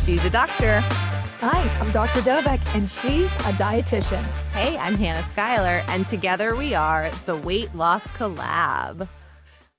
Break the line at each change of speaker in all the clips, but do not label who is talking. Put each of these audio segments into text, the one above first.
she's a doctor.
Hi, I'm Dr. Dovec, and she's a dietitian.
Hey, I'm Hannah Schuyler, and together we are the Weight Loss Collab.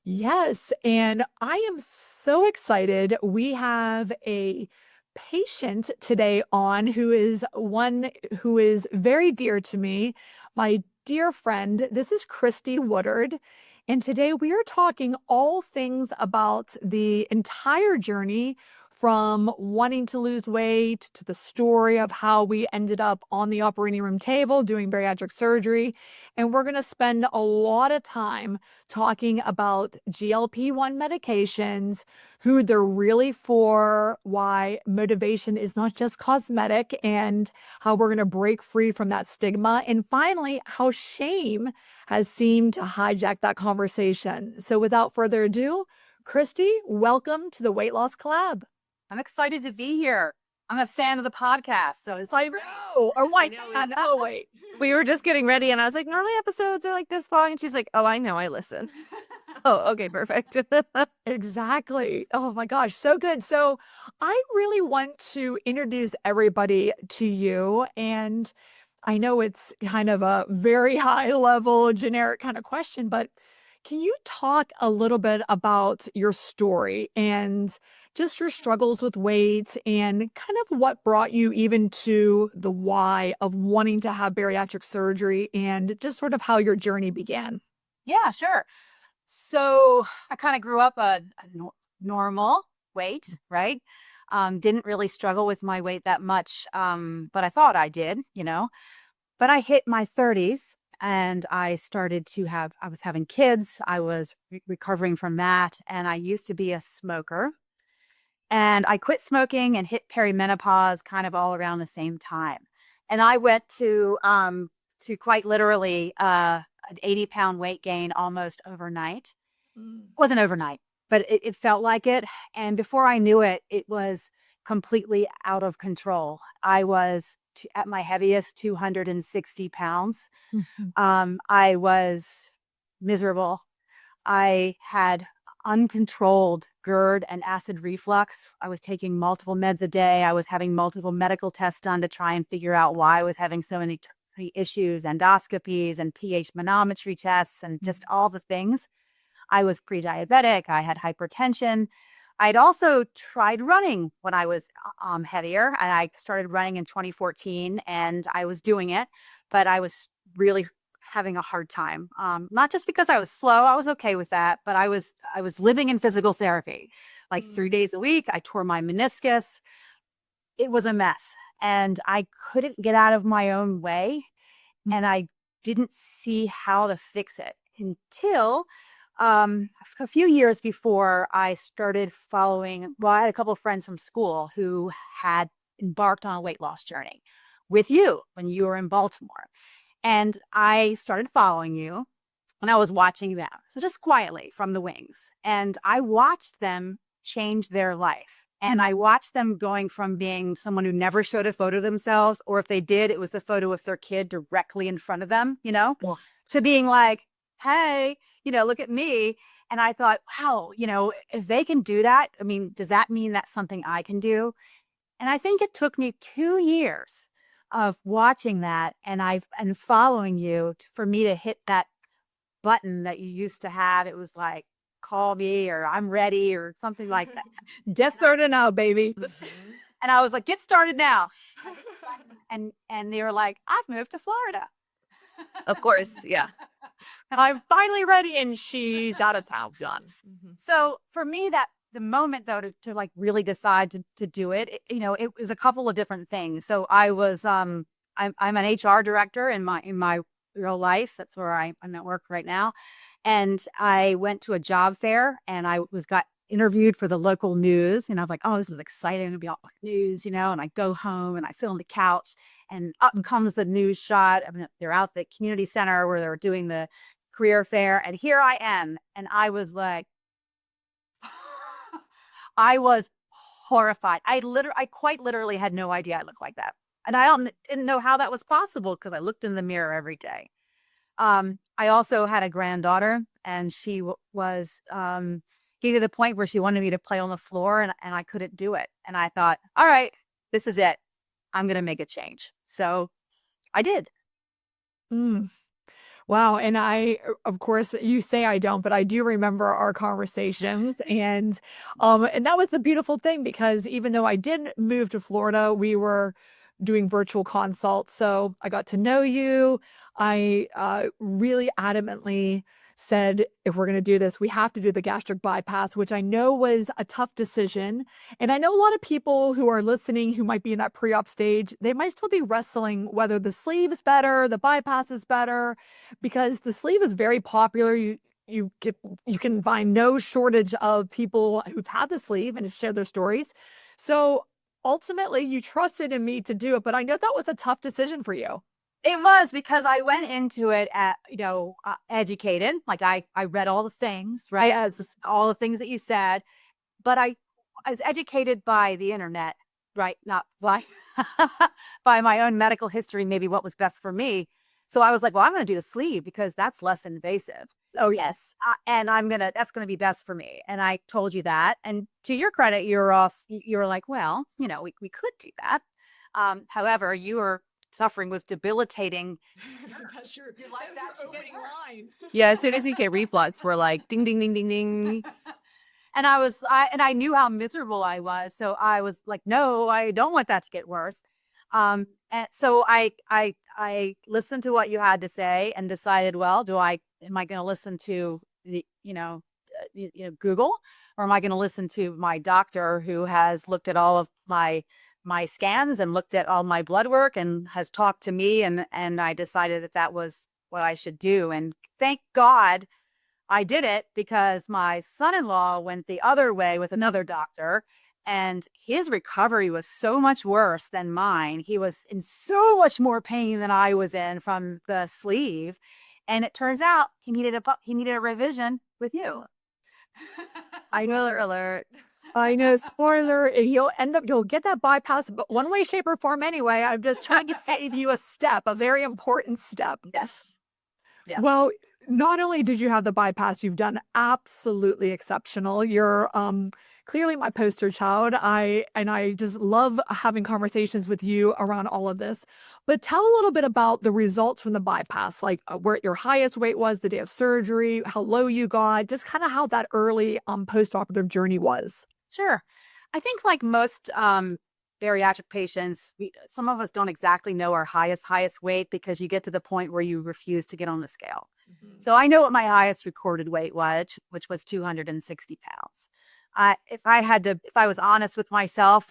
Yes, and I am so excited. We have a patient today on who is one who is very dear to me, my dear friend. This is Christie Woodard. And today we are talking all things about the entire journey from wanting to lose weight to the story of how we ended up on the operating room table doing bariatric surgery. And we're going to spend a lot of time talking about GLP-1 medications, who they're really for, why motivation is not just cosmetic, and how we're going to break free from that stigma. And finally, how shame has seemed to hijack that conversation. So without further ado, Christie, welcome to the Weight Loss Collab.
I'm excited to be here. I'm a fan of the podcast, so it's like,
Oh, or why not? Oh, wait.
We were just getting ready, and I was like, normally episodes are like this long. And she's like, oh, I know, I listen. Oh, okay, perfect.
Exactly. Oh my gosh, so good. So I really want to introduce everybody to you. And I know it's kind of a very high level, generic kind of question, but can you talk a little bit about your story and just your struggles with weight and kind of what brought you even to the why of wanting to have bariatric surgery and just sort of how your journey began?
yeah, sure. So I kind of grew up a normal weight, right? Didn't really struggle with my weight that much, but I thought I did, But I hit my 30s and I was having kids. I was recovering from that. And I used to be a smoker. And I quit smoking and hit perimenopause kind of all around the same time. And I went to quite literally an 80-pound weight gain almost overnight. It wasn't overnight, but it felt like it. And before I knew it, it was completely out of control. I was at my heaviest 260 pounds. I was miserable. I had uncontrolled GERD and acid reflux. I was taking multiple meds a day. I was having multiple medical tests done to try and figure out why I was having so many issues, endoscopies and pH manometry tests and just all the things. I was pre-diabetic. I had hypertension. I'd also tried running when I was heavier, and I started running in 2014, and I was doing it, but I was really having a hard time. Not just because I was slow, I was okay with that, but I was living in physical therapy, like 3 days a week. I tore my meniscus. It was a mess, and I couldn't get out of my own way, and I didn't see how to fix it until a few years before I started following. Well, I had a couple of friends from school who had embarked on a weight loss journey with you when you were in Baltimore. And I started following you and I was watching them. So just quietly from the wings. And I watched them change their life. And I watched them going from being someone who never showed a photo of themselves, or if they did, it was the photo of their kid directly in front of them, to being like, hey, look at me. And I thought, wow, if they can do that, I mean, does that mean that's something I can do? And I think it took me 2 years of watching that and following you for me to hit that button that you used to have. It was like, call me or I'm ready or something like that.
Get started now, baby.
And I was like, get started now. And they were like, I've moved to Florida.
Of course, yeah.
And I'm finally ready, and she's out of town. Done.
So for me, that the moment though to like really decide to do it, it was a couple of different things. So I was I'm an HR director in my real life. That's where I'm at work right now. And I went to a job fair and I got interviewed for the local news. And I was like, oh, this is exciting to be on news, and I go home and I sit on the couch and up comes the news shot. I mean, they're out at the community center where they're doing the career fair. And here I am. And I was like, I was horrified. I quite literally had no idea I looked like that. And I didn't know how that was possible because I looked in the mirror every day. I also had a granddaughter, and she was getting to the point where she wanted me to play on the floor and I couldn't do it. And I thought, all right, this is it. I'm going to make a change. So I did.
Mm. Wow. And of course, you say I don't, but I do remember our conversations. And that was the beautiful thing, because even though I did move to Florida, we were doing virtual consults. So I got to know you. I really adamantly said, if we're going to do this, we have to do the gastric bypass, which I know was a tough decision. And I know a lot of people who are listening who might be in that pre-op stage, they might still be wrestling whether the sleeve is better, the bypass is better, because the sleeve is very popular. You can find no shortage of people who've had the sleeve and have shared their stories. So ultimately, you trusted in me to do it, but I know that was a tough decision for you.
It was, because I went into it educated. Like I read all the things, right? As all the things that you said, but I was educated by the internet, right? Not by, by my own medical history, maybe what was best for me. So I was like, well, I'm going to do the sleeve because that's less invasive. Oh yes. And that's going to be best for me. And I told you that. And to your credit, you were like, well, we could do that. However, you were suffering with debilitating.
That's your opening line.
Yeah, as soon as you get reflux, we're like ding ding ding ding ding.
And I knew how miserable I was. So I was like, no, I don't want that to get worse. And so I listened to what you had to say and decided, well, am I going to listen to the, Google, or am I going to listen to my doctor who has looked at all of my scans and looked at all my blood work and has talked to me, and I decided that was what I should do. And thank God I did it, because my son-in-law went the other way with another doctor, and his recovery was so much worse than mine. He was in so much more pain than I was in from the sleeve. And it turns out he needed a revision with you.
I know, alert.
I know, spoiler, you'll get that bypass, but one way, shape, or form anyway. I'm just trying to save you a very important step.
Yes. Yeah.
Well, not only did you have the bypass, you've done absolutely exceptional. You're clearly my poster child. I just love having conversations with you around all of this. But tell a little bit about the results from the bypass, like where your highest weight was the day of surgery, how low you got, just kind of how that early post-operative journey was.
Sure. I think, like most bariatric patients, some of us don't exactly know our highest weight, because you get to the point where you refuse to get on the scale. Mm-hmm. So I know what my highest recorded weight was, which was 260 pounds. If I was honest with myself,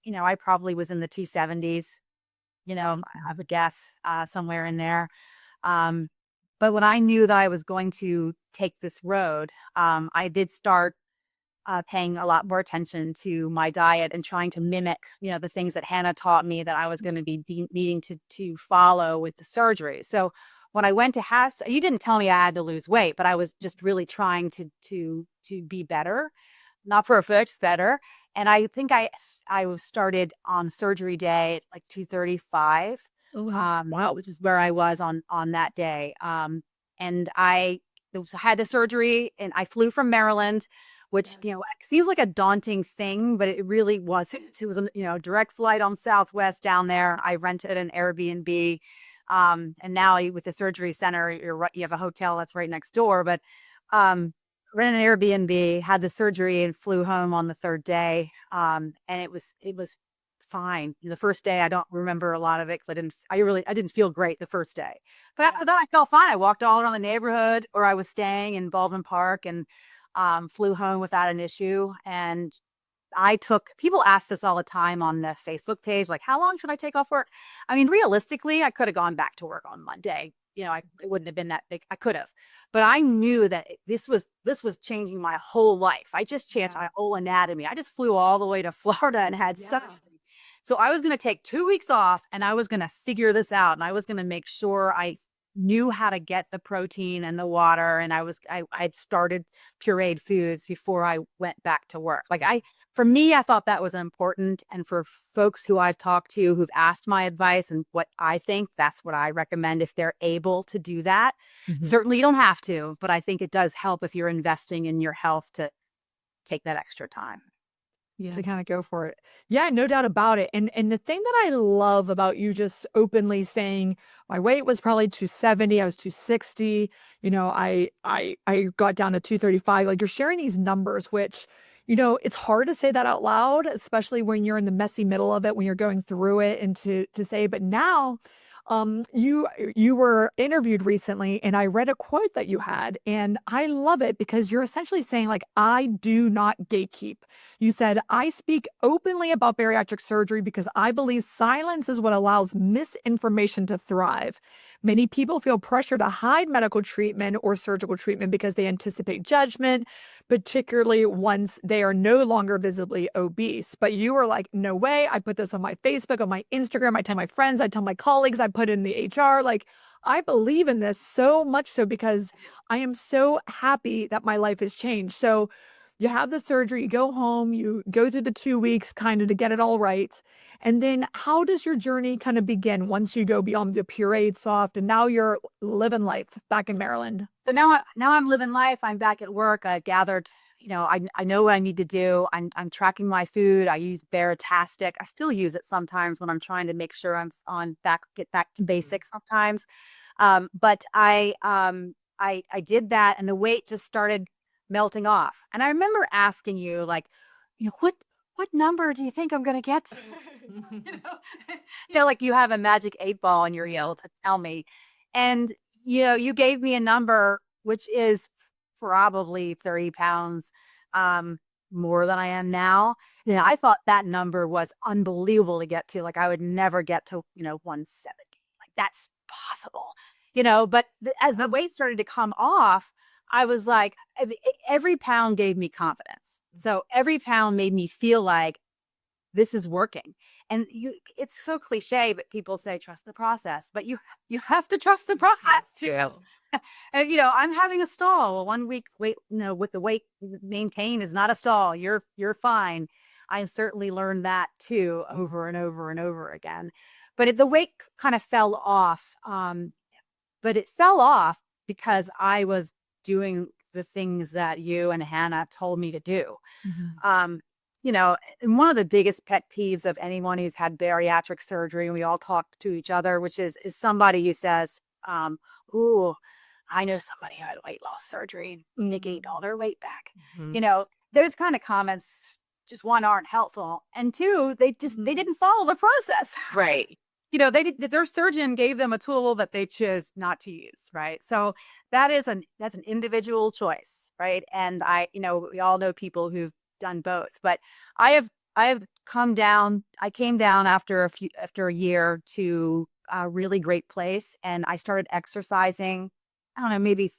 I probably was in the 270s, I would guess, somewhere in there. But when I knew that I was going to take this road, I did start paying a lot more attention to my diet and trying to mimic, the things that Hannah taught me that I was going to be needing to follow with the surgery. So when I went to you didn't tell me I had to lose weight, but I was just really trying to be better, not perfect, better. And I think I started on surgery day at like 235.
Oh, wow.
Which is where I was on that day. And I had the surgery, and I flew from Maryland, which, seems like a daunting thing, but it really wasn't. It was a direct flight on Southwest down there. I rented an Airbnb. And now with the surgery center, you have a hotel that's right next door, but rented an Airbnb, had the surgery, and flew home on the third day. And it was fine. The first day, I don't remember a lot of it, because I didn't feel great the first day. But after that, I felt fine. I walked all around the neighborhood where I was staying in Baldwin Park, and flew home without an issue. And people ask this all the time on the Facebook page, like, how long should I take off work? I mean, realistically, I could have gone back to work on Monday. It wouldn't have been that big. I could have, but I knew that this was changing my whole life. I just changed my whole anatomy. I just flew all the way to Florida and had surgery. So I was going to take 2 weeks off, and I was going to figure this out, and I was going to make sure I knew how to get the protein and the water. And I'd started pureed foods before I went back to work. For me, I thought that was important. And for folks who I've talked to who've asked my advice and what I think, that's what I recommend if they're able to do that. Mm-hmm. Certainly you don't have to, but I think it does help if you're investing in your health to take that extra time.
Yeah.
to kind of go for it. Yeah, no doubt about it. And the thing that I love about you just openly saying my weight was probably 270, I was 260, I got down to 235. Like, you're sharing these numbers, which, it's hard to say that out loud, especially when you're in the messy middle of it, when you're going through it, and to say, but now you were interviewed recently, and I read a quote that you had, and I love it because you're essentially saying, like, I do not gatekeep. You said, I speak openly about bariatric surgery because I believe silence is what allows misinformation to thrive. Many people feel pressure to hide medical treatment or surgical treatment because they anticipate judgment, particularly once they are no longer visibly obese. But you were like, no way. I put this on my Facebook, on my Instagram. I tell my friends, I tell my colleagues, I put it in the HR. Like, I believe in this so much so because I am so happy that my life has changed. So you have the surgery, you go home, you go through the 2 weeks kind of to get it all right. And then how does your journey kind of begin once you go beyond the pureed soft and now you're living life back in Maryland?
So now I'm living life. I'm back at work. I gathered, I know what I need to do. I'm tracking my food. I use Baritastic. I still use it sometimes when I'm trying to make sure I'm get back to basics sometimes. But I did that, and the weight just started melting off. And I remember asking you, like, what number do you think I'm going to get to? Like you have a magic 8 ball and you're able to tell me. And, you gave me a number, which is probably 30 pounds more than I am now. I thought that number was unbelievable to get to. Like, I would never get to, 170. Like, that's possible, but as the weight started to come off, I was like, every pound gave me confidence. So every pound made me feel like this is working. And it's so cliche, but people say, trust the process, but you have to trust the process too. And, I'm having a stall. Well, 1 week's weight, with the weight maintained is not a stall. You're fine. I certainly learned that too, over and over and over again. But the weight kind of fell off. But it fell off because I was doing the things that you and Hannah told me to do. And one of the biggest pet peeves of anyone who's had bariatric surgery, and we all talk to each other, which is somebody who says, ooh, I know somebody who had weight loss surgery and they gained all their weight back. Those kind of comments, just one, aren't helpful. And two, they didn't follow the process.
Right.
Their surgeon gave them a tool that they chose not to use. Right. So that's an individual choice. Right. And we all know people who've done both, but I have come down. I came down after a year to a really great place, and I started exercising, I don't know, maybe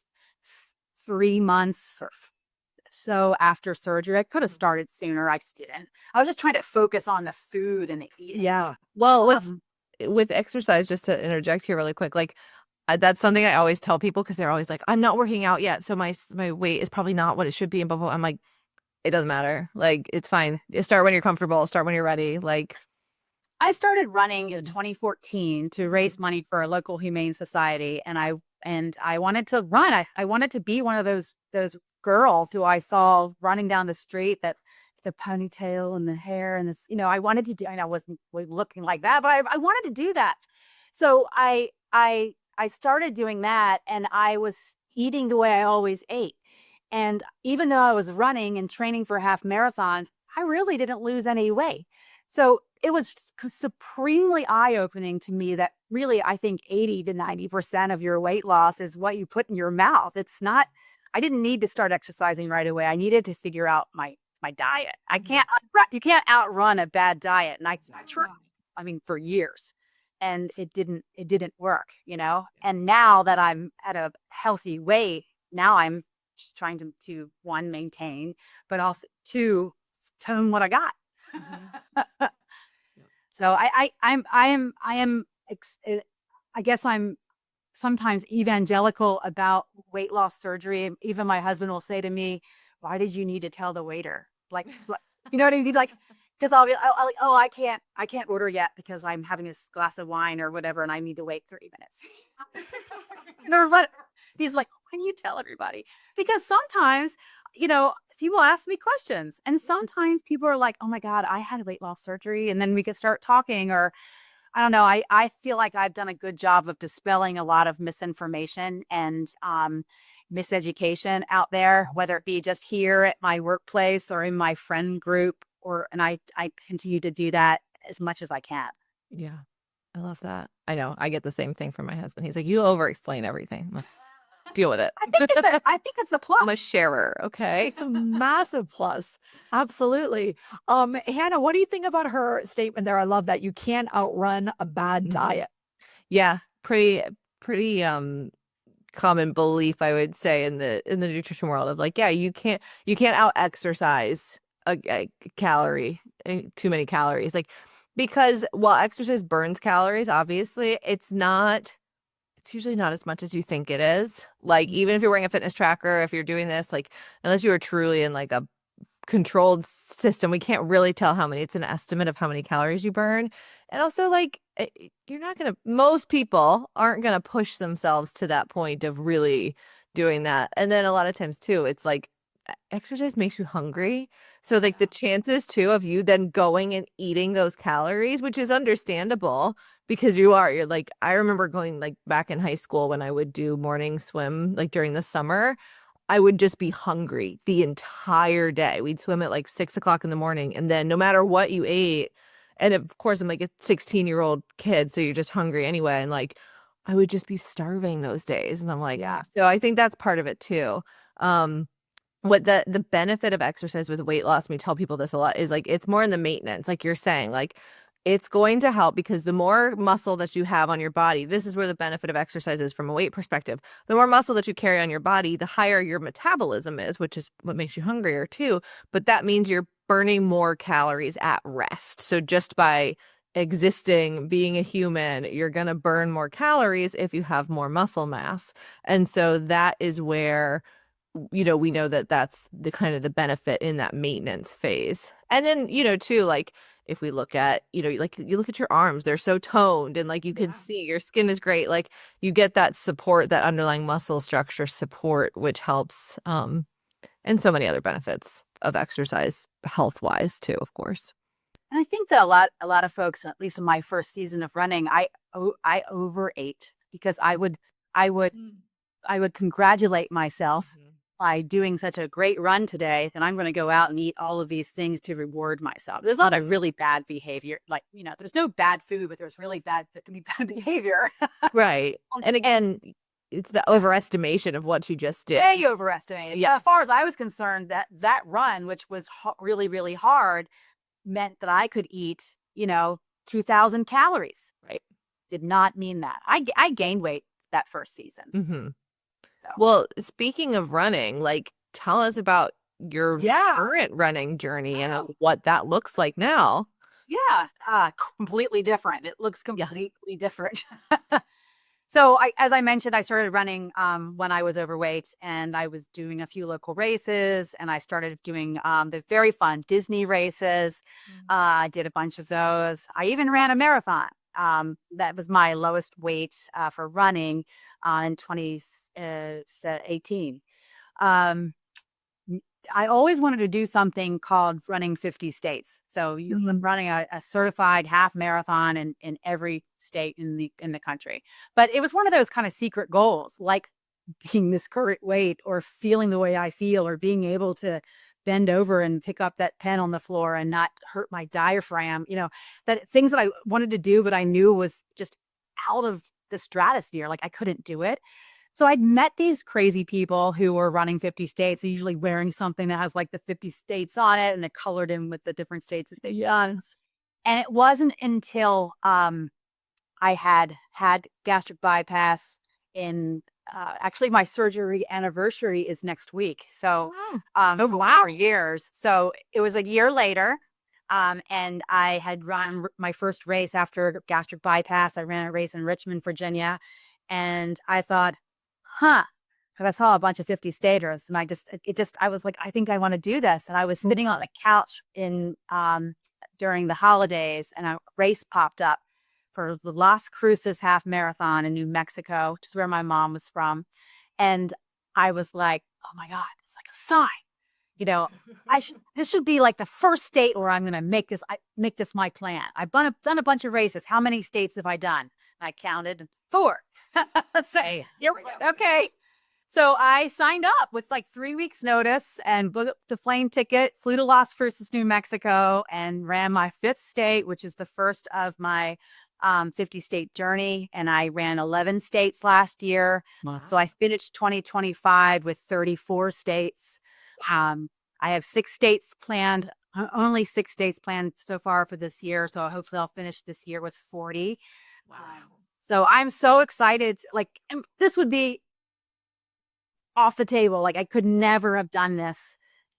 3 months or so after surgery. I could have started sooner. I just didn't. I was just trying to focus on the food and the eating.
Yeah. Well, with exercise, just to interject here really quick, like that's something I always tell people because they're always like, I'm not working out yet, so my weight is probably not what it should be, and blah, blah, blah. I'm like, it doesn't matter. Like, it's fine. You start when you're comfortable. Start when you're ready. Like,
I started running in 2014 to raise money for a local humane society, and I wanted to run. I wanted to be one of those girls who I saw running down the street, that the ponytail and the hair and this, I wanted to do, and I wasn't looking like that, but I wanted to do that. So I started doing that, and I was eating the way I always ate. And even though I was running and training for half marathons, I really didn't lose any weight. So it was supremely eye-opening to me that really, I think 80 to 90% of your weight loss is what you put in your mouth. It's not, I didn't need to start exercising right away. I needed to figure out my diet. You can't outrun a bad diet. And I tried, for years, and it didn't work, And now that I'm at a healthy weight, now I'm just trying to one, maintain, but also two, tone what I got. So I guess I'm sometimes evangelical about weight loss surgery. Even my husband will say to me, why did you need to tell the waiter? Like, you know what I mean? Like, because I'll like, oh, I can't order yet because I'm having this glass of wine or whatever, and I need to wait 30 minutes. But he's like, why do you tell everybody? Because sometimes, people ask me questions. And sometimes people are like, oh my God, I had weight loss surgery. And then we could start talking, or I don't know. I feel like I've done a good job of dispelling a lot of misinformation and miseducation out there, whether it be just here at my workplace or in my friend group, and I continue to do that as much as I can.
Yeah. I love that. I know. I get the same thing from my husband. He's like, you over explain everything. I'm like, deal with it.
I think it's a plus.
I'm a sharer. Okay.
It's a massive plus. Absolutely. Hannah, what do you think about her statement there? I love that you can't outrun a bad diet.
Yeah. Pretty common belief, I would say, in the nutrition world of like, yeah, you can't out exercise a calorie, too many calories. Like, because while exercise burns calories, obviously, it's usually not as much as you think it is. Like, even if you're wearing a fitness tracker, if you're doing this, like, unless you are truly in like a controlled system, we can't really tell how many. It's an estimate of how many calories you burn. And also, like, most people aren't gonna push themselves to that point of really doing that. And then a lot of times too, it's like exercise makes you hungry. So like the chances too of you then going and eating those calories, which is understandable because you're like, I remember going like back in high school when I would do morning swim, like during the summer, I would just be hungry the entire day. We'd swim at like 6 o'clock in the morning. And then no matter what you ate, and of course I'm like a 16-year-old kid, so you're just hungry anyway. And like, I would just be starving those days. And I'm like,
Yeah.
so I think that's part of it too. What the benefit of exercise with weight loss, we tell people this a lot, is like it's more in the maintenance, like you're saying, like it's going to help because the more muscle that you have on your body, this is where the benefit of exercise is from a weight perspective. The more muscle that you carry on your body, the higher your metabolism is, which is what makes you hungrier too. But that means you're burning more calories at rest. So just by existing, being a human, you're going to burn more calories if you have more muscle mass. And so that is where we know that that's the kind of the benefit in that maintenance phase. And then, too, like if we look at, like you look at your arms, they're so toned and like you can see your skin is great. Like you get that support, that underlying muscle structure support, which helps, and so many other benefits of exercise health wise too, of course.
And I think that a lot of folks, at least in my first season of running, I overate because I would congratulate myself by doing such a great run today, then I'm going to go out and eat all of these things to reward myself. There's not a really bad behavior. Like, there's no bad food, but there's really bad behavior.
Right. And again, it's the overestimation of what you just did.
Way overestimated. Yeah. As far as I was concerned, that run, which was really, really hard, meant that I could eat, 2,000 calories.
Right.
Did not mean that. I gained weight that first season.
Mm-hmm. Well, speaking of running, like tell us about your current running journey and what that looks like now.
Yeah, completely different. It looks completely different. So as I mentioned, I started running when I was overweight, and I was doing a few local races, and I started doing the very fun Disney races. I did a bunch of those. I even ran a marathon. That was my lowest weight for running in 2018. I always wanted to do something called running 50 states. So you're running a certified half marathon in every state in the country. But it was one of those kind of secret goals, like being this current weight or feeling the way I feel or being able to bend over and pick up that pen on the floor and not hurt my diaphragm, that things that I wanted to do, but I knew was just out of the stratosphere. Like I couldn't do it. So I'd met these crazy people who were running 50 states, usually wearing something that has like the 50 states on it and it colored in with the different states that they've done. And it wasn't until I had gastric bypass in actually my surgery anniversary is next week. So over 4 years. So it was a year later. And I had run my first race after gastric bypass. I ran a race in Richmond, Virginia. And I thought, because I saw a bunch of 50 staters and I was like, I think I want to do this. And I was sitting on the couch during the holidays and a race popped up for the Las Cruces half marathon in New Mexico, which is where my mom was from. And I was like, oh my God, it's like a sign. You know, this should be like the first state where I'm going to make this my plan. I've done a bunch of races. How many states have I done? I counted 4. So, here we go. Okay. So I signed up with like 3 weeks notice and booked the plane ticket, flew to Las Cruces, New Mexico, and ran my 5th state, which is the first of my 50-state journey. And I ran 11 states last year. Wow. So I finished 2025 with 34 states. I have 6 states planned, only 6 states planned so far for this year. So hopefully I'll finish this year with 40. Wow. So I'm so excited. Like, this would be off the table. Like, I could never have done this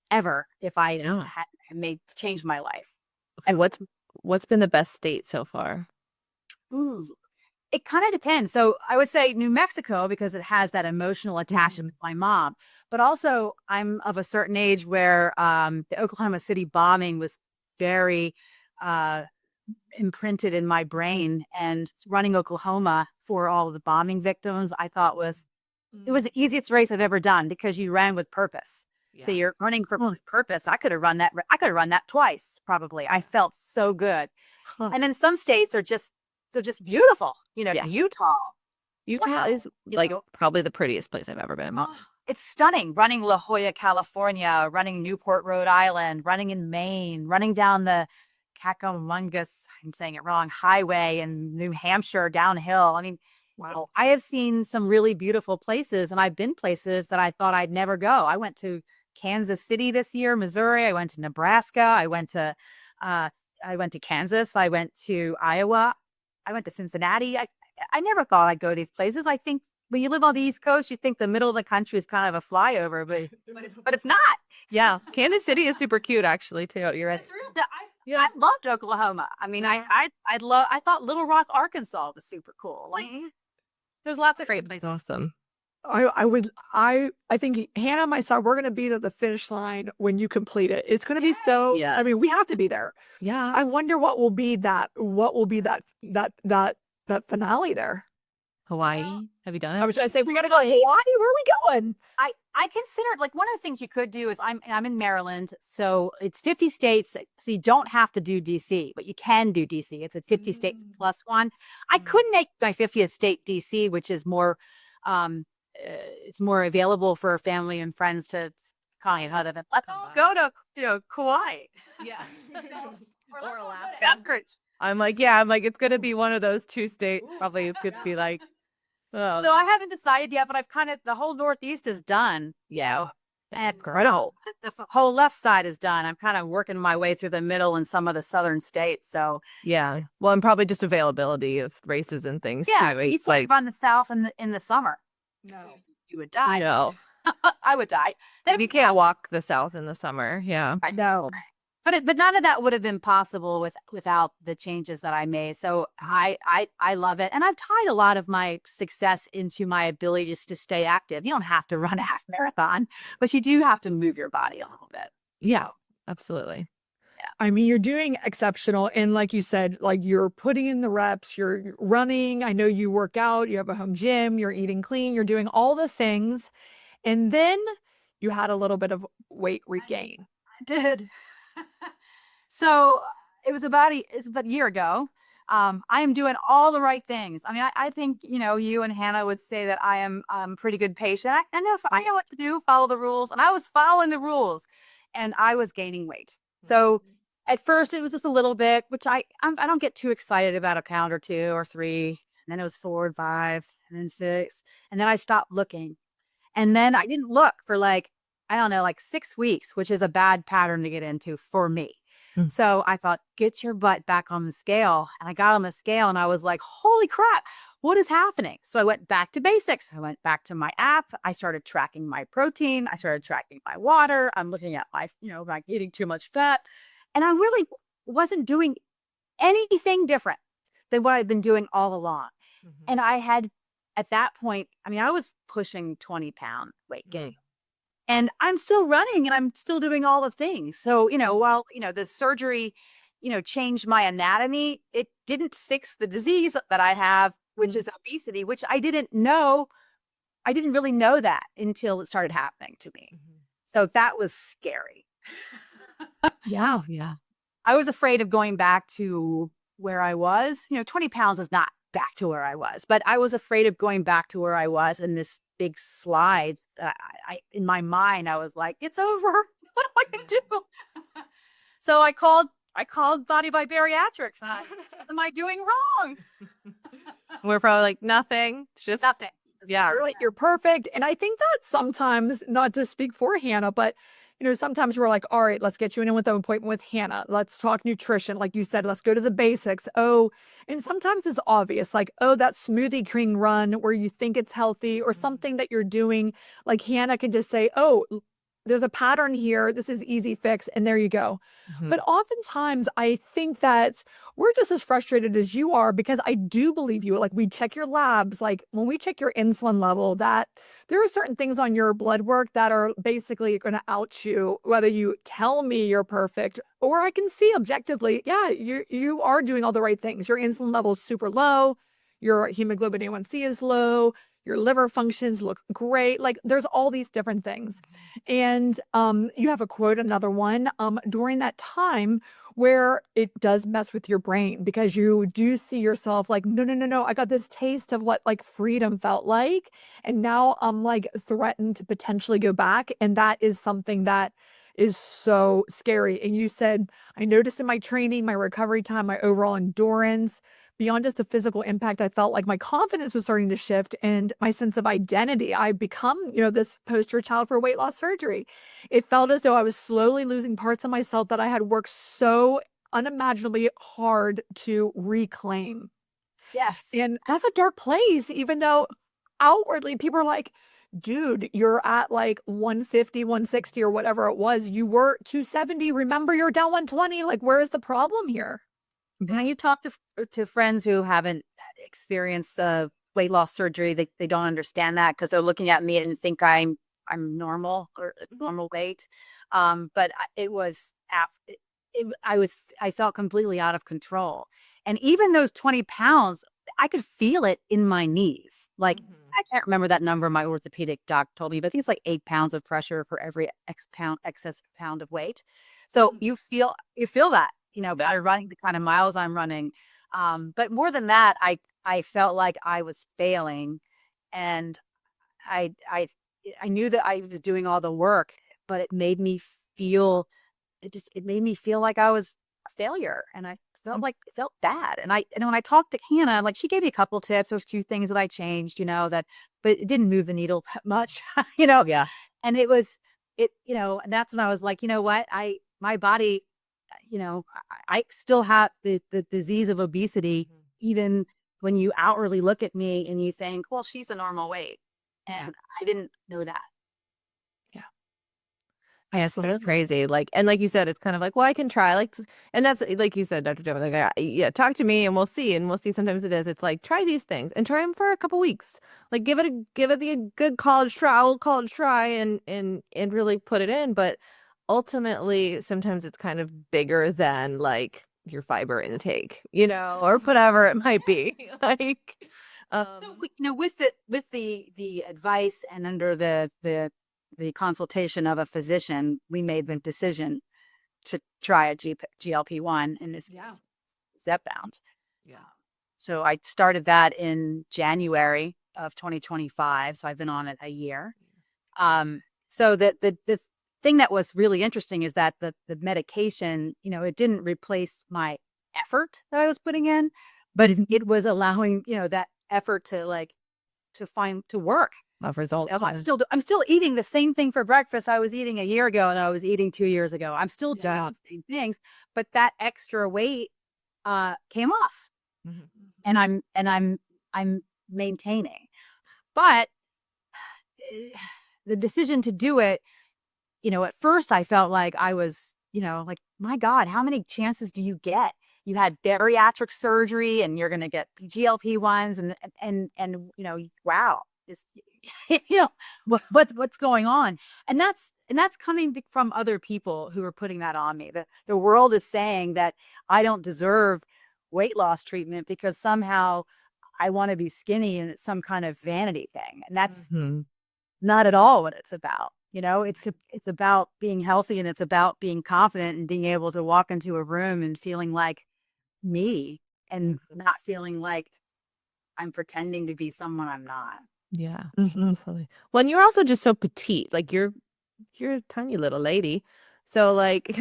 ever if I had changed my life.
And what's been the best state so far?
Ooh, it kind of depends. So I would say New Mexico, because it has that emotional attachment with my mom. But also, I'm of a certain age where the Oklahoma City bombing was very imprinted in my brain, and running Oklahoma for all of the bombing victims, I thought it was the easiest race I've ever done, because you ran with purpose. Yeah. So you're running for purpose. I could have run that twice, probably. I felt so good. And then some states are just beautiful. You know, Utah
is like probably the prettiest place I've ever been.
It's stunning. Running La Jolla, California, running Newport, Rhode Island, running in Maine, running down the Cackamungus, I'm saying it wrong, highway in New Hampshire downhill. I mean, wow. I have seen some really beautiful places, and I've been places that I thought I'd never go. I went to Kansas City this year, Missouri. I went to Nebraska. I went to Kansas. I went to Iowa. I went to Cincinnati. I never thought I'd go to these places. I think when you live on the East Coast, you think the middle of the country is kind of a flyover, but it's not.
Yeah, Kansas City is super cute, actually, too. You're right.
I loved Oklahoma. I mean, I thought Little Rock, Arkansas was super cool. Like, there's lots of great places.
Awesome.
I think Hannah and myself, we're going to be at the finish line when you complete it. It's going to be so, I mean, we have to be there.
Yeah.
I wonder what will be that finale there.
Hawaii. Have you done it?
I was going to say, we got to go to Hawaii. Where are we going?
I considered, like, one of the things you could do is I'm in Maryland, so it's 50 states, so you don't have to do DC, but you can do DC. It's a 50 states plus one. I could make my 50th state DC, which is more, it's more available for family and friends to call it other than let's all go to Kauai.
Yeah.
or Alaska.
I'm like, it's gonna be one of those 2 states. Probably it could be like,
oh. So I haven't decided yet, but I've the whole Northeast is done.
Yeah.
Incredible. The whole left side is done. I'm kind of working my way through the middle and some of the southern states. So
yeah. Well, and probably just availability of races and things.
Yeah.
Too.
You can't run the South in the summer. No. You would die.
No.
I would die.
You can't walk the South in the summer. Yeah.
I know. But none of that would have been possible without the changes that I made. So I love it. And I've tied a lot of my success into my ability just to stay active. You don't have to run a half marathon, but you do have to move your body a little bit.
Yeah, absolutely.
Yeah. I mean, you're doing exceptional. And like you said, like, you're putting in the reps, you're running. I know you work out, you have a home gym, you're eating clean, you're doing all the things. And then you had a little bit of weight regain.
I did. So it was about a year ago. I am doing all the right things. I mean, I think, you and Hannah would say that I am a pretty good patient. I know what to do, follow the rules. And I was following the rules, and I was gaining weight. So at first it was just a little bit, which I don't get too excited about a pound or 2 or 3. And then it was 4 and 5 and then 6. And then I stopped looking. And then I didn't look for like 6 weeks, which is a bad pattern to get into for me. So I thought, get your butt back on the scale. And I got on the scale and I was like, holy crap, what is happening? So I went back to basics. I went back to my app. I started tracking my protein. I started tracking my water. I'm looking at my, like, eating too much fat. And I really wasn't doing anything different than what I'd been doing all along. Mm-hmm. And I had, at that point, I was pushing 20-pound weight gain. And I'm still running and I'm still doing all the things. So, while, the surgery, changed my anatomy, it didn't fix the disease that I have, which is obesity, which I didn't know. I didn't really know that until it started happening to me. Mm-hmm. So that was scary.
Yeah.
Yeah.
I was afraid of going back to where I was. 20 pounds is not back to where I was, but I was afraid of going back to where I was in this big slide. That in my mind, I was like, it's over. What am I going to do? So I called Body by Bariatrics. And what am I doing wrong?
We're probably like, nothing. Just
Nothing.
yeah.
You're perfect. And I think that sometimes, not to speak for Hannah, but sometimes we're like, all right, let's get you in with an appointment with Hannah. Let's talk nutrition. Like you said, let's go to the basics. Oh, and sometimes it's obvious, like, oh, that smoothie king run where you think it's healthy or something that you're doing. Like Hannah can just say, oh, there's a pattern here. This is easy fix. And there you go. But oftentimes I think that we're just as frustrated as you are, because I do believe you. Like, we check your labs, like when we check your insulin level, that there are certain things on your blood work that are basically going to out you, whether you tell me you're perfect or I can see objectively, yeah, you are doing all the right things. Your insulin level is super low. Your hemoglobin A1C is low. Your liver functions look great. Like, there's all these different things. And you have a quote, another one, during that time where it does mess with your brain, because you do see yourself like, no, no, no, no, I got this taste of what like freedom felt like. And now I'm like threatened to potentially go back. And that is something that is so scary. And you said, I noticed in my training, my recovery time, my overall endurance, beyond just the physical impact, I felt like my confidence was starting to shift and my sense of identity. I become, this poster child for weight loss surgery. It felt as though I was slowly losing parts of myself that I had worked so unimaginably hard to reclaim.
Yes.
And that's a dark place, even though outwardly people are like, dude, you're at like 150, 160 or whatever it was. You were 270. Remember, you're down 120. Like, where is the problem here?
When you talk to friends who haven't experienced weight loss surgery, they don't understand that, because they're looking at me and think I'm normal or normal weight. But I felt completely out of control. And even those 20 pounds, I could feel it in my knees. Like, I can't remember that number my orthopedic doc told me, but I think it's like 8 pounds of pressure for every excess pound of weight. So you feel that, by running the kind of miles I'm running. But more than that, I felt like I was failing, and I knew that I was doing all the work, but it made me feel like I was a failure, and I felt bad. And when I talked to Hannah, like, she gave me a couple tips. There's 2 things that I changed, but it didn't move the needle that much,
Yeah.
And and that's when I was like, you know what, my body, I still have the disease of obesity, even when you outwardly look at me and you think, well, she's a normal weight. And I didn't know that.
Yeah, so that's crazy. And like you said, it's kind of like, well, I can try. And that's like you said, Dr. Joe, like, yeah, talk to me and we'll see. And we'll see. Sometimes it is. It's like, try these things and try them for a couple weeks. Like, give it the good college try and really put it in. But ultimately, sometimes it's kind of bigger than like your fiber intake, or whatever it might be. Like,
So, with the advice and under the consultation of a physician, we made the decision to try a GLP-1, in this case, Zepbound.
Yeah.
So I started that in January of 2025. So I've been on it a year. So the thing that was really interesting is that the medication, it didn't replace my effort that I was putting in, but it was allowing, that effort to work.
Of results.
I'm still eating the same thing for breakfast I was eating a year ago and I was eating 2 years ago. I'm still doing the same things, but that extra weight came off. And I'm maintaining. But the decision to do it, at first I felt like I was, like, my God, how many chances do you get? You had bariatric surgery and you're going to get GLP-1s and wow, this, what's going on? And that's coming from other people who are putting that on me. The world is saying that I don't deserve weight loss treatment because somehow I want to be skinny and it's some kind of vanity thing. And that's not at all what it's about. It's about being healthy, and it's about being confident and being able to walk into a room and feeling like me and not feeling like I'm pretending to be someone I'm not.
Yeah, absolutely. Well, and you're also just so petite. Like you're a tiny little lady. So like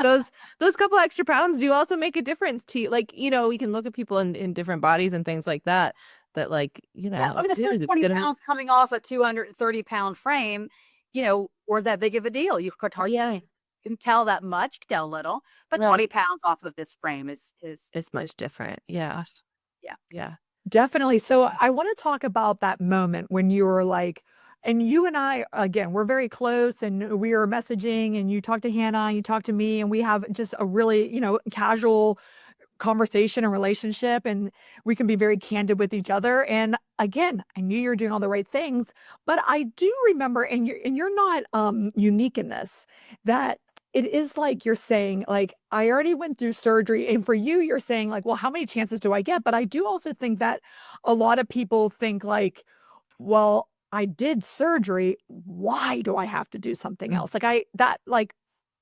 those couple extra pounds do also make a difference to you. Like, we can look at people in different bodies and things like that, that like,
Yeah, I mean, the first
it's
20
gonna,
pounds coming off a 230-pound frame, weren't that big of a deal. You could
oh yeah,
can tell that much, tell little, but
right.
20 pounds off of this frame is
It's much different. Yeah.
yeah.
Yeah.
Definitely. So I want to talk about that moment when you were like, and you and I, again, we're very close and we are messaging, and you talk to Hannah and you talk to me, and we have just a really, casual conversation and relationship, and we can be very candid with each other. And again, I knew you were doing all the right things, but I do remember, and you're not unique in this, that it is like you're saying, like, I already went through surgery. And for you, you're saying, like, well, how many chances do I get? But I do also think that a lot of people think, like, well, I did surgery. Why do I have to do something else?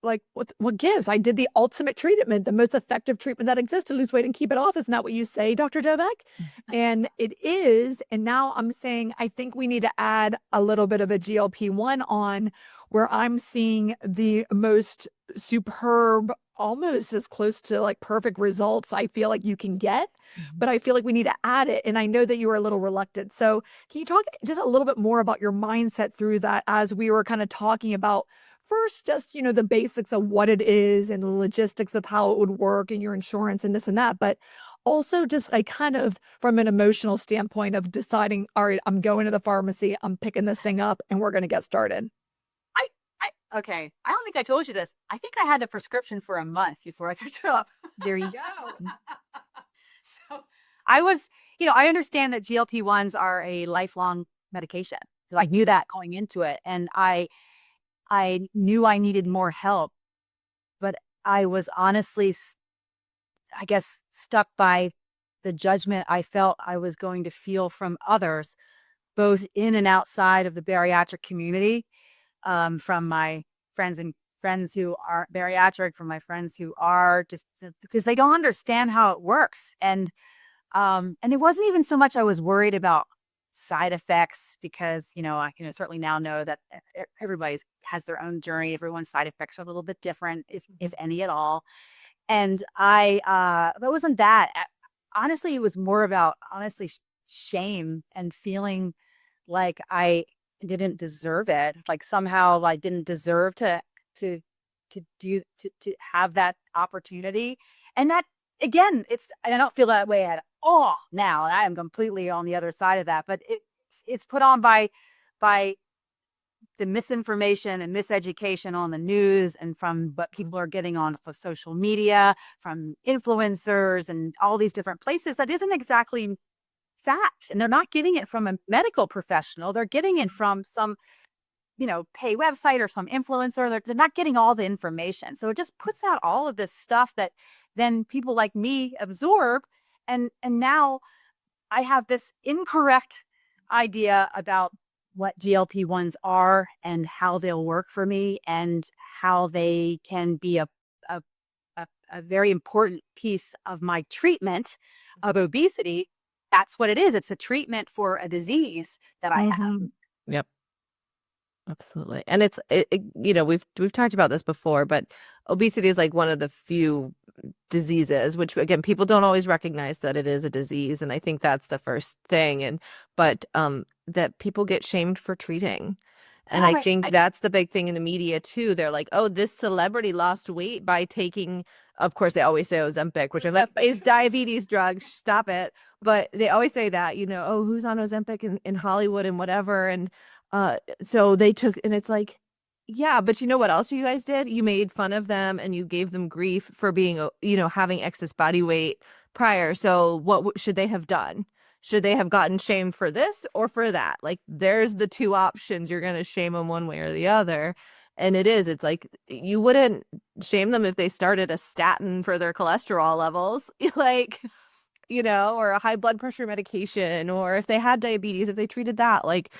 Like what gives? I did the ultimate treatment, the most effective treatment that exists to lose weight and keep it off. Isn't that what you say, Dr. Dovec? And it is. And now I'm saying, I think we need to add a little bit of a GLP-1 on, where I'm seeing the most superb, almost as close to like perfect results I feel like you can get. But I feel like we need to add it. And I know that you were a little reluctant. So can you talk just a little bit more about your mindset through that, as we were kind of talking about first, just, the basics of what it is and the logistics of how it would work and your insurance and this and that, but also just like kind of from an emotional standpoint of deciding, all right, I'm going to the pharmacy, I'm picking this thing up, and we're going to get started.
Okay. I don't think I told you this. I think I had the prescription for a month before I picked it up.
There you go.
So I was, I understand that GLP-1s are a lifelong medication. So I knew that going into it. And I knew I needed more help, but I was honestly, I guess, stuck by the judgment I felt I was going to feel from others, both in and outside of the bariatric community, from my friends who are bariatric, from my friends who are, just because they don't understand how it works. And it wasn't even so much I was worried about side effects, because I can certainly now know that everybody has their own journey. Everyone's side effects are a little bit different, if any at all. And that wasn't that. Honestly, it was more about shame and feeling like I didn't deserve it. Like somehow I didn't deserve to have that opportunity. And that, again, and I don't feel that way at all now. And I am completely on the other side of that, but it's put on by the misinformation and miseducation on the news, and from what people are getting on for social media, from influencers and all these different places, that isn't exactly fact. And they're not getting it from a medical professional. They're getting it from some, pay website or some influencer. They're not getting all the information. So it just puts out all of this stuff that then people like me absorb. And now I have this incorrect idea about what GLP-1s are and how they'll work for me, and how they can be a very important piece of my treatment of obesity. That's what it is. It's a treatment for a disease that I have.
Yep. Absolutely. And we've talked about this before, but obesity is like one of the few diseases, which again, people don't always recognize that it is a disease. And I think that's the first thing. But that people get shamed for treating. And I think that's the big thing in the media too. They're like, oh, this celebrity lost weight by taking, of course, they always say Ozempic, which is diabetes drug. Stop it. But they always say that, oh, who's on Ozempic in Hollywood and whatever. And so they took, and it's like, yeah, but you know what else you guys did? You made fun of them and you gave them grief for being, having excess body weight prior. So what should they have done? Should they have gotten shamed for this or for that? Like, there's the two options. You're going to shame them one way or the other. And it's like, you wouldn't shame them if they started a statin for their cholesterol levels, like, or a high blood pressure medication, or if they had diabetes, if they treated that. Like,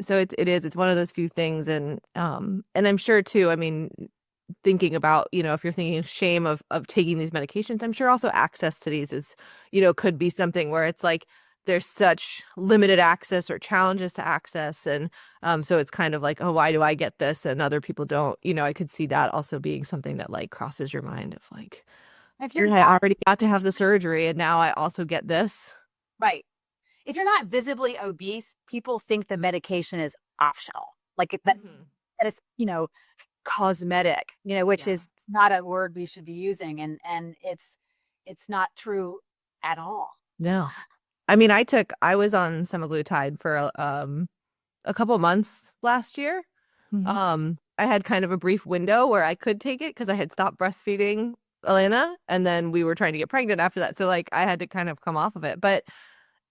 So it's one of those few things. And I'm sure too, I mean, thinking about, if you're thinking shame of taking these medications, I'm sure also access to these is, could be something where it's like there's such limited access or challenges to access. And so it's kind of like, oh, why do I get this and other people don't? I could see that also being something that like crosses your mind of like,
If you're
I already got to have the surgery and now I also get this.
right. If you're not visibly obese, people think the medication is optional. Like that it's, cosmetic, which is not a word we should be using. And it's not true at all.
No. I mean, I was on semaglutide for a couple months last year. I had kind of a brief window where I could take it because I had stopped breastfeeding Elena, and then we were trying to get pregnant after that. So like I had to kind of come off of it. But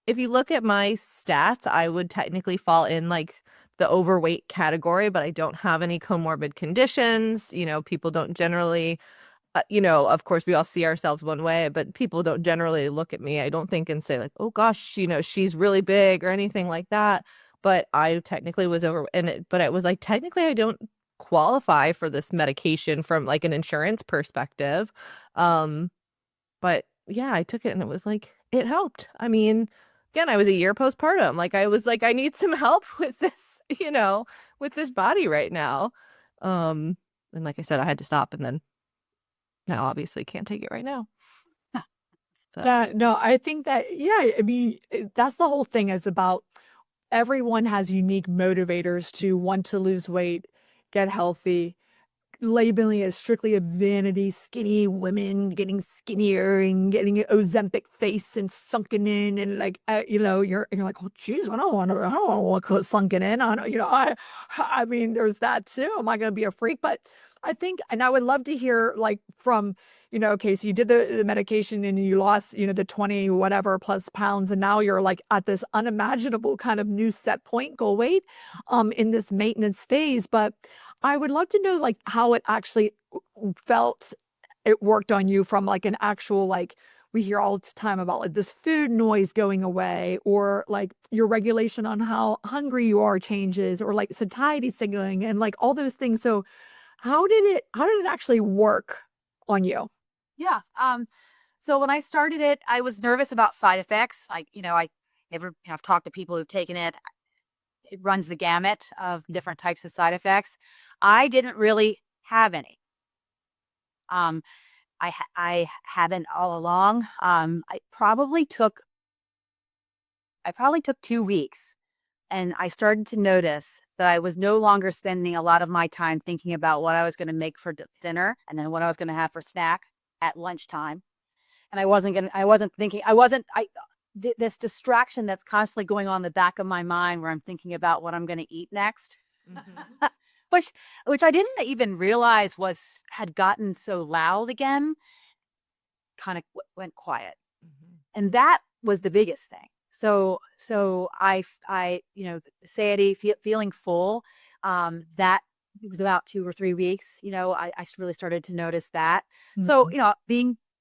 if you look at my stats, I would technically fall in like the overweight category, but I don't have any comorbid conditions. People don't generally, of course we all see ourselves one way, but people don't generally look at me, I don't think, and say like, oh gosh, she's really big or anything like that. But I technically was but it was like, technically I don't qualify for this medication from like an insurance perspective. But yeah, I took it and it was like, it helped. I mean, again, I was a year postpartum. Like I was like, I need some help with this, with this body right now. And like I said, I had to stop, and then now obviously can't take it right now. So.
No, I think that, yeah, I mean, that's the whole thing is about everyone has unique motivators to want to lose weight, get healthy. Labeling it as strictly a vanity, skinny women getting skinnier and getting an Ozempic face and sunken in, and like you're like, oh geez, I don't want to look sunken in. I mean, there's that too. Am I going to be a freak? But I think, and I would love to hear like from okay, so you did the medication and you lost the 20 whatever plus pounds, and now you're like at this unimaginable kind of new set point goal weight, in this maintenance phase, but. I would love to know like how it actually felt it worked on you from like an actual, like we hear all the time about like this food noise going away, or like your regulation on how hungry you are changes, or like satiety signaling and like all those things. So how did it actually work on you?
Yeah. So when I started it, I was nervous about side effects. I've talked to people who've taken it. It runs the gamut of different types of side effects. I didn't really have any. I haven't all along. I probably took 2 weeks, and I started to notice that I was no longer spending a lot of my time thinking about what I was going to make for dinner and then what I was going to have for snack at lunchtime. And this distraction that's constantly going on in the back of my mind where I'm thinking about what I'm going to eat next, which I didn't even realize had gotten so loud again, kind of went quiet. And that was the biggest thing. So I the satiety, feeling full, that it was about 2 or 3 weeks, I really started to notice that. So,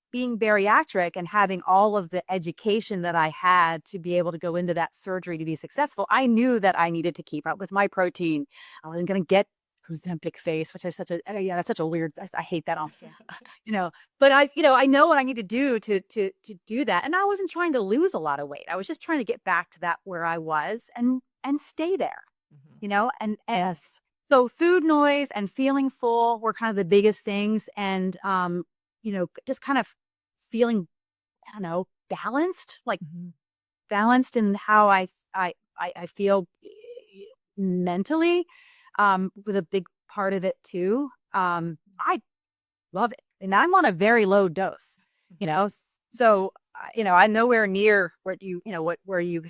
being bariatric and having all of the education that I had to be able to go into that surgery to be successful, I knew that I needed to keep up with my protein. I wasn't going to get Ozempic face, which is that's such a weird, I hate that. But I know what I need to do to do that. And I wasn't trying to lose a lot of weight. I was just trying to get back to that where I was and stay there, so food noise and feeling full were kind of the biggest things. And, just kind of feeling, balanced, balanced in how I feel mentally, was a big part of it too. I love it. And I'm on a very low dose, so, I'm nowhere near what where you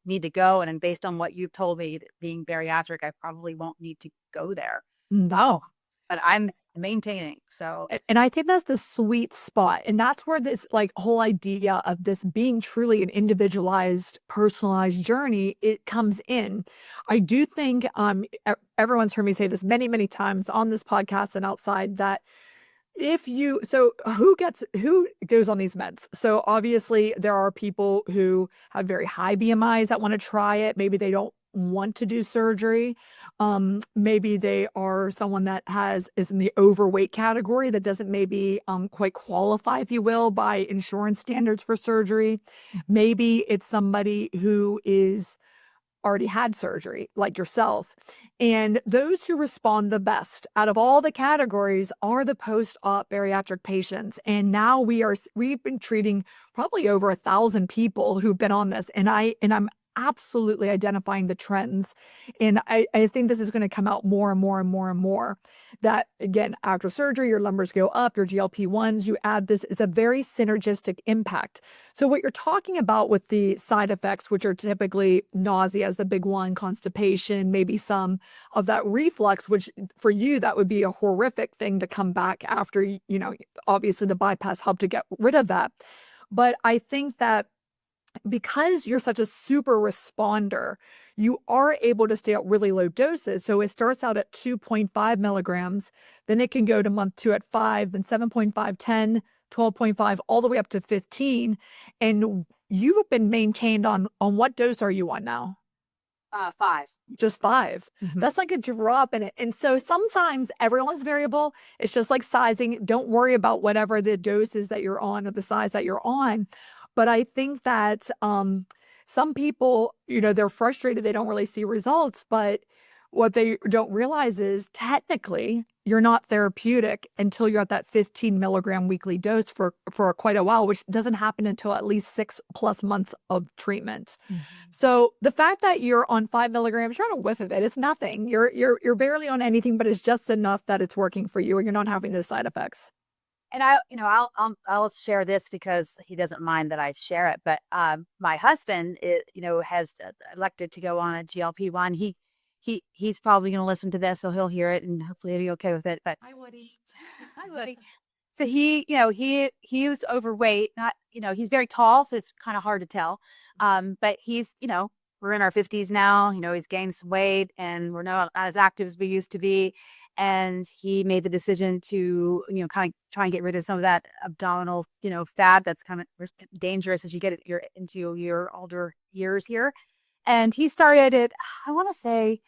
need to go. And based on what you've told me, being bariatric, I probably won't need to go there.
No.
But I'm maintaining. So,
and I think that's the sweet spot. And that's where this like whole idea of this being truly an individualized, personalized journey, it comes in. I do think everyone's heard me say this many, many times on this podcast and outside, that who goes on these meds? So obviously there are people who have very high BMIs that want to try it. Maybe they don't want to do surgery. Maybe they are someone that is in the overweight category that doesn't maybe quite qualify, if you will, by insurance standards for surgery. Maybe it's somebody who is already had surgery, like yourself. And those who respond the best out of all the categories are the post-op bariatric patients. And now we've been treating probably over 1,000 people who've been on this. And I'm absolutely identifying the trends. And I think this is going to come out more and more and more and more. That again, after surgery, your numbers go up, your GLP-1s, you add this, it's a very synergistic impact. So what you're talking about with the side effects, which are typically nausea is the big one, constipation, maybe some of that reflux, which for you, that would be a horrific thing to come back after, obviously the bypass helped to get rid of that. But I think that because you're such a super responder, you are able to stay at really low doses. So it starts out at 2.5 milligrams, then it can go to month 2 at 5, then 7.5, 10, 12.5, all the way up to 15. And you've been maintained on what dose are you on now?
5.
Just 5.
Mhm.
That's like a drop in it. And so sometimes everyone's variable. It's just like sizing. Don't worry about whatever the dose is that you're on or the size that you're on. But I think that some people, they're frustrated. They don't really see results. But what they don't realize is technically you're not therapeutic until you're at that 15 milligram weekly dose for quite a while, which doesn't happen until at least 6+ months of treatment. So the fact that you're on 5 milligrams, you're on a whiff of it. It's nothing. You're barely on anything, but it's just enough that it's working for you and you're not having those side effects.
And I'll share this because he doesn't mind that I share it. But my husband has elected to go on a GLP-1. He's probably going to listen to this, so he'll hear it and hopefully he'll be okay with it. But
Hi, Woody.
hi, Woody. So he was overweight. Not he's very tall, so it's kind of hard to tell. But he's we're in our 50s now. He's gained some weight, and we're not as active as we used to be. And he made the decision to kind of try and get rid of some of that abdominal fat that's kind of dangerous as you get into your older years here. And he started it, I want to say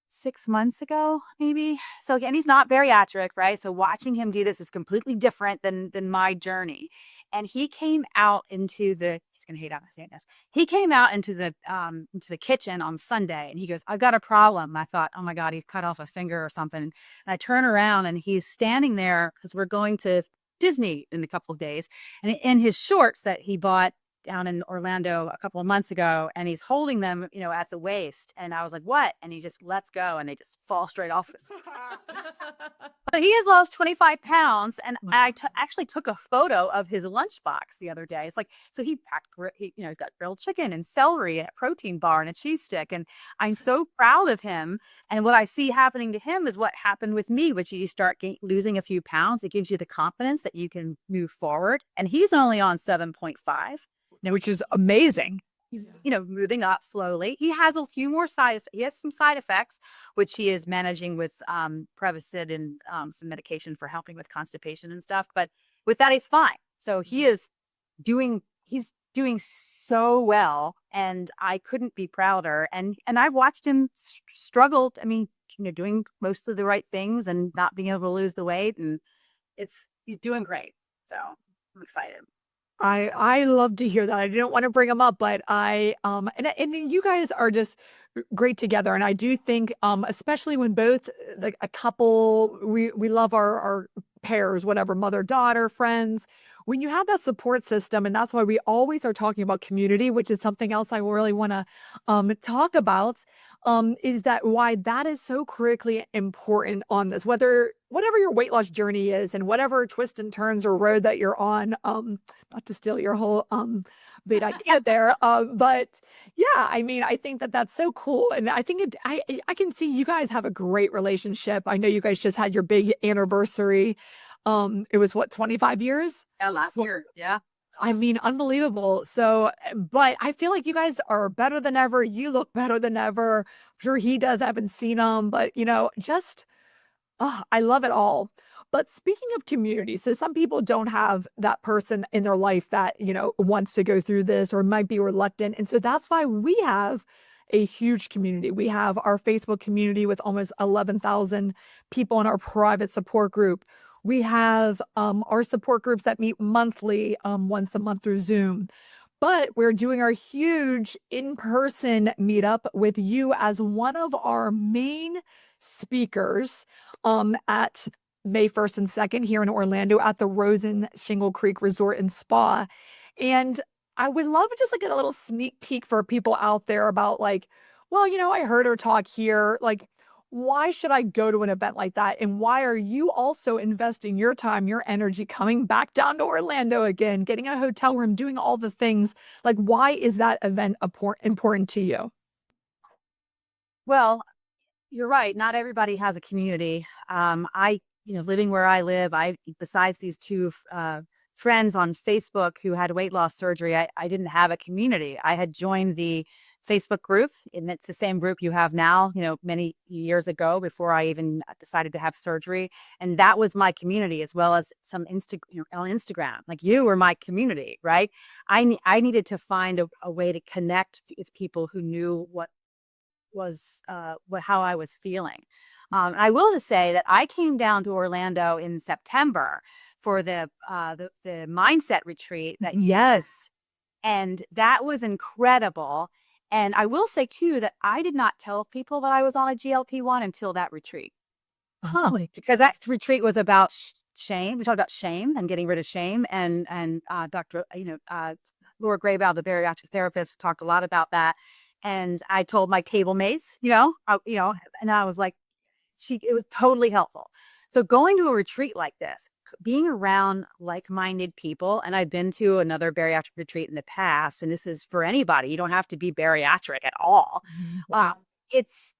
6 months ago, maybe. So, and he's not bariatric, right? So watching him do this is completely different than my journey. And he came out into he's gonna hate how I'm saying this. He came out into the kitchen on Sunday and he goes, "I've got a problem." And I thought, oh my God, he's cut off a finger or something. And I turn around and he's standing there because we're going to Disney in a couple of days. And in his shorts that he bought down in Orlando a couple of months ago, and he's holding them, at the waist. And I was like, "What?" And he just lets go and they just fall straight off his. So he has lost 25 pounds. And I actually took a photo of his lunchbox the other day. It's like, so he packed, he's got grilled chicken and celery and a protein bar and a cheese stick. And I'm so proud of him. And what I see happening to him is what happened with me, which you start losing a few pounds. It gives you the confidence that you can move forward. And he's only on 7.5.
Which is amazing.
He's, moving up slowly. He has a few more he has some side effects, which he is managing with Prevacid and some medication for helping with constipation and stuff. But with that, he's fine. So he's doing so well, and I couldn't be prouder. And I've watched him struggle. I mean, doing most of the right things and not being able to lose the weight, and he's doing great. So I'm excited.
I love to hear that. I didn't want to bring them up, but and you guys are just great together. And I do think, especially when both like a couple, we love our pairs, whatever, mother, daughter, friends, when you have that support system, and that's why we always are talking about community, which is something else I really want to talk about, is that why that is so critically important on this, whatever your weight loss journey is and whatever twists and turns or road that you're on, not to steal your whole big idea there, but yeah, I mean, I think that that's so cool. And I think I can see you guys have a great relationship. I know you guys just had your big anniversary. It was what, 25 years?
Yeah, last year. Yeah.
I mean, unbelievable. So, but I feel like you guys are better than ever. You look better than ever. I'm sure he does. I haven't seen him, but just, I love it all. But speaking of community, so some people don't have that person in their life that, wants to go through this or might be reluctant. And so that's why we have a huge community. We have our Facebook community with almost 11,000 people in our private support group. We have our support groups that meet monthly, once a month through Zoom. But we're doing our huge in-person meetup with you as one of our main speakers at May 1st and 2nd here in Orlando at the Rosen Shingle Creek Resort and Spa. And I would love just like get a little sneak peek for people out there about like, well, I heard her talk here. Like, why should I go to an event like that? And why are you also investing your time, your energy, coming back down to Orlando again, getting a hotel room, doing all the things? Like, why is that event important to you?
Well, you're right. Not everybody has a community. Living where I live, besides these two friends on Facebook who had weight loss surgery, I didn't have a community. I had joined the Facebook group, and it's the same group you have now, many years ago before I even decided to have surgery. And that was my community, as well as some on Instagram. Like, you were my community, right? I needed to find a way to connect with people who knew what was how I was feeling. I will just say that I came down to Orlando in September for the mindset retreat. Yes, and that was incredible. And I will say too that I did not tell people that I was on a GLP-1 until that retreat. Because that retreat was about shame. We talked about shame and getting rid of shame. And Dr. Laura Graybow, the bariatric therapist, talked a lot about that. And I told my table mates, and I was like, it was totally helpful. So going to a retreat like this, being around like-minded people, and I've been to another bariatric retreat in the past, and this is for anybody. You don't have to be bariatric at all. It's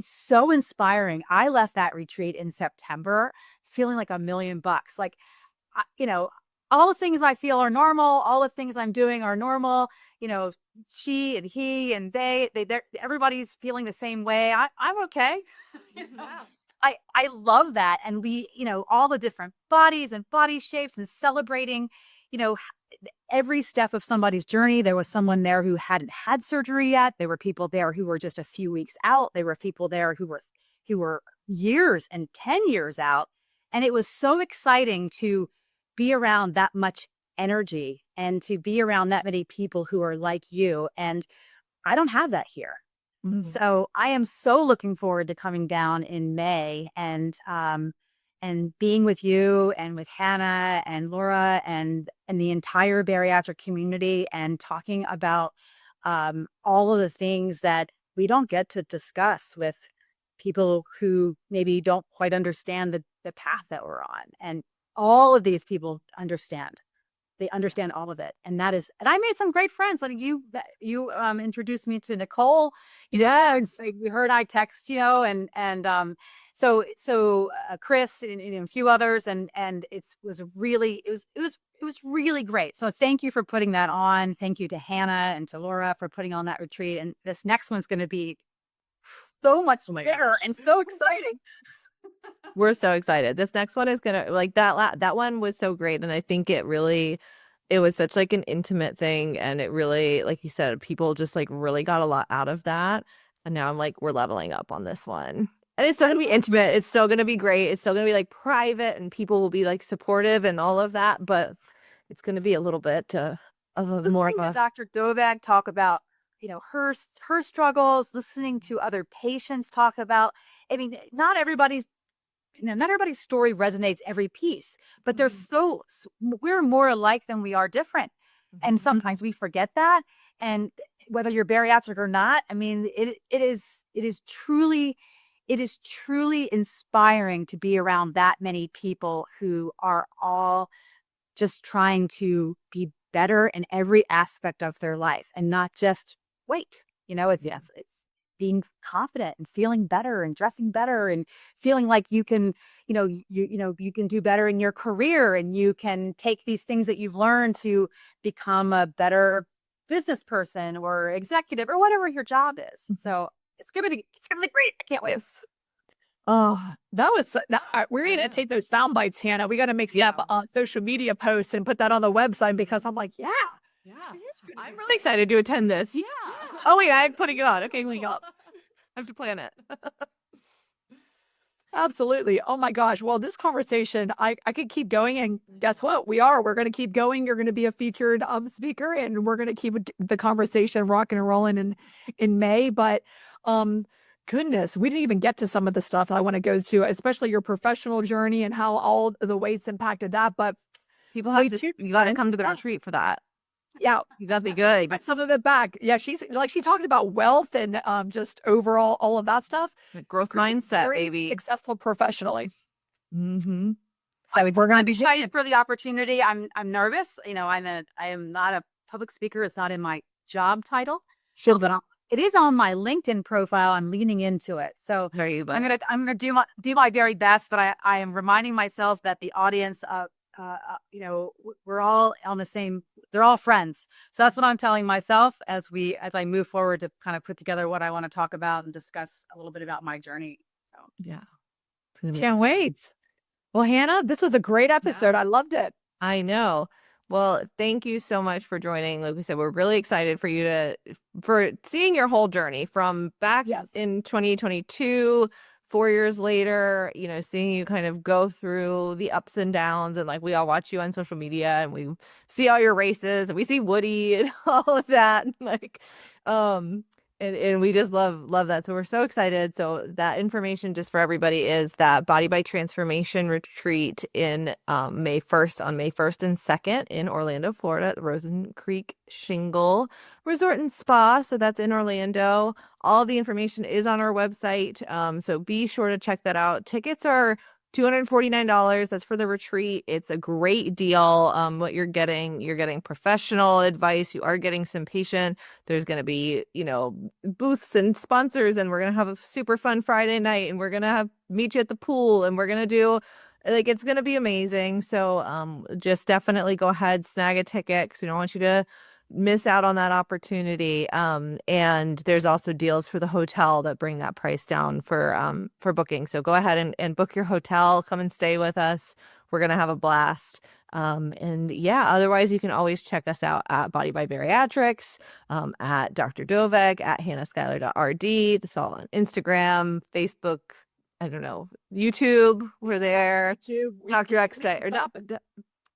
so inspiring. I left that retreat in September feeling like $1 million. Like, all the things I feel are normal. All the things I'm doing are normal. She and he and everybody's feeling the same way. I'm okay. I love that. And we, all the different bodies and body shapes, and celebrating, every step of somebody's journey. There was someone there who hadn't had surgery yet. There were people there who were just a few weeks out. There were people there who were years and 10 years out. And it was so exciting to be around that much energy and to be around that many people who are like you. And I don't have that here. So I am so looking forward to coming down in May and being with you and with Hannah and Laura and the entire bariatric community, and talking about all of the things that we don't get to discuss with people who maybe don't quite understand the path that we're on. And all of these people understand. They understand all of it. And I made some great friends. Like you introduced me to Nicole. Her and I text, and so Chris and a few others, and it was really great. So thank you for putting that on. Thank you to Hannah and to Laura for putting on that retreat. And this next one's going to be so much bigger and so exciting.
We're so excited. This next one is gonna, like, that one was so great, and I think it was such like an intimate thing, and it really, like you said, people just like really got a lot out of that. And now I'm like, we're leveling up on this one, and it's still gonna be intimate. It's still gonna be great. It's still gonna be like private, and people will be like supportive and all of that, but it's gonna be a little bit of a more of a
Dr. Dovec talk about her struggles, listening to other patients talk about. I mean, not everybody's story resonates every piece, but we're more alike than we are different. And sometimes we forget that. And whether you're bariatric or not, I mean, it is truly inspiring to be around that many people who are all just trying to be better in every aspect of their life, and not just weight. It's being confident and feeling better and dressing better and feeling like you can, you can do better in your career, and you can take these things that you've learned to become a better business person or executive or whatever your job is. So it's gonna be great. I can't wait.
Oh, we're going to take those sound bites, Hannah. We got to make some social media posts and put that on the website, because I'm like,
I'm really excited to attend this. Oh wait, I'm putting it on. Okay, link up. I have to plan it.
Absolutely. Oh my gosh. Well, this conversation, I could keep going, and guess what? We're going to keep going. You're going to be a featured speaker, and we're going to keep the conversation rocking and rolling in May. But goodness, we didn't even get to some of the stuff I want to go to, especially your professional journey and how all the weights impacted that. But
People have to, you got to come to the retreat for that.
yeah,
You got to be good.
but some of it back. Yeah, she's talking about wealth and just overall all of that stuff.
Growth
Christie's
mindset,
very
baby.
successful professionally.
Mm-hmm.
So we're going to be excited for the opportunity. I'm nervous. You know, I am not a public speaker. It's not in my job title.
Sure.
But it is on my LinkedIn profile. I'm leaning into it. So
There you go.
I'm gonna do my very best. But I am reminding myself that the audience, you know, we're all on the same. They're all friends. So that's what I'm telling myself as I move forward to kind of put together what I want to talk about and discuss a little bit about my journey. So
Yeah.
Can't wait. Well, Hannah, this was a great episode. I loved it.
I know. Well, thank you so much for joining. Like we said, we're really excited for seeing your whole journey from back
Yes.
in 2022, 4 years later, you know, seeing you kind of go through the ups and downs, and like we all watch you on social media and we see all your races and we see Woody and all of that. Like, and we just love that. So we're so excited. So that information just for everybody is that Body by Transformation retreat in May 1st and 2nd in Orlando, Florida, at the Rosen Creek Shingle Resort and Spa. So that's in Orlando. All the information is on our website. So be sure to check that out. Tickets are $249. That's for the retreat. It's a great deal. What you're getting professional advice. You are getting some patient. There's going to be, you know, booths and sponsors, and we're going to have a super fun Friday night, and we're going to meet you at the pool, and we're going to do, like, it's going to be amazing. So, just definitely go ahead, snag a ticket, because we don't want you to miss out on that opportunity. And there's also deals for the hotel that bring that price down for booking. So go ahead and book your hotel, come and stay with us. We're going to have a blast. And yeah, otherwise you can always check us out at Body by Bariatrics, at Dr. Dovec, at hannahschuyler.rd. That's all on Instagram, Facebook, I don't know, YouTube. We're there. Dr. X or not.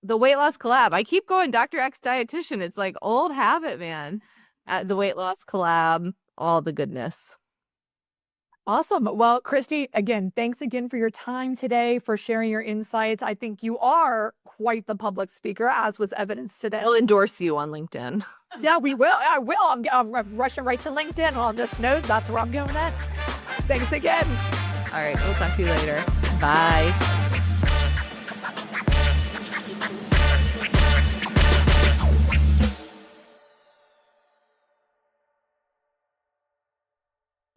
The Weight Loss Collab. I keep going Dr. X Dietitian. It's like old habit, man. At the Weight Loss Collab, all the goodness.
Awesome. Well, Christie, again, thanks again for your time today, for sharing your insights. I think you are quite the public speaker, as was evidenced today.
I'll endorse you on LinkedIn.
Yeah, we will. I will. I'm rushing right to LinkedIn. On this note, that's where I'm going next. Thanks again.
All right. We'll talk to you later. Bye.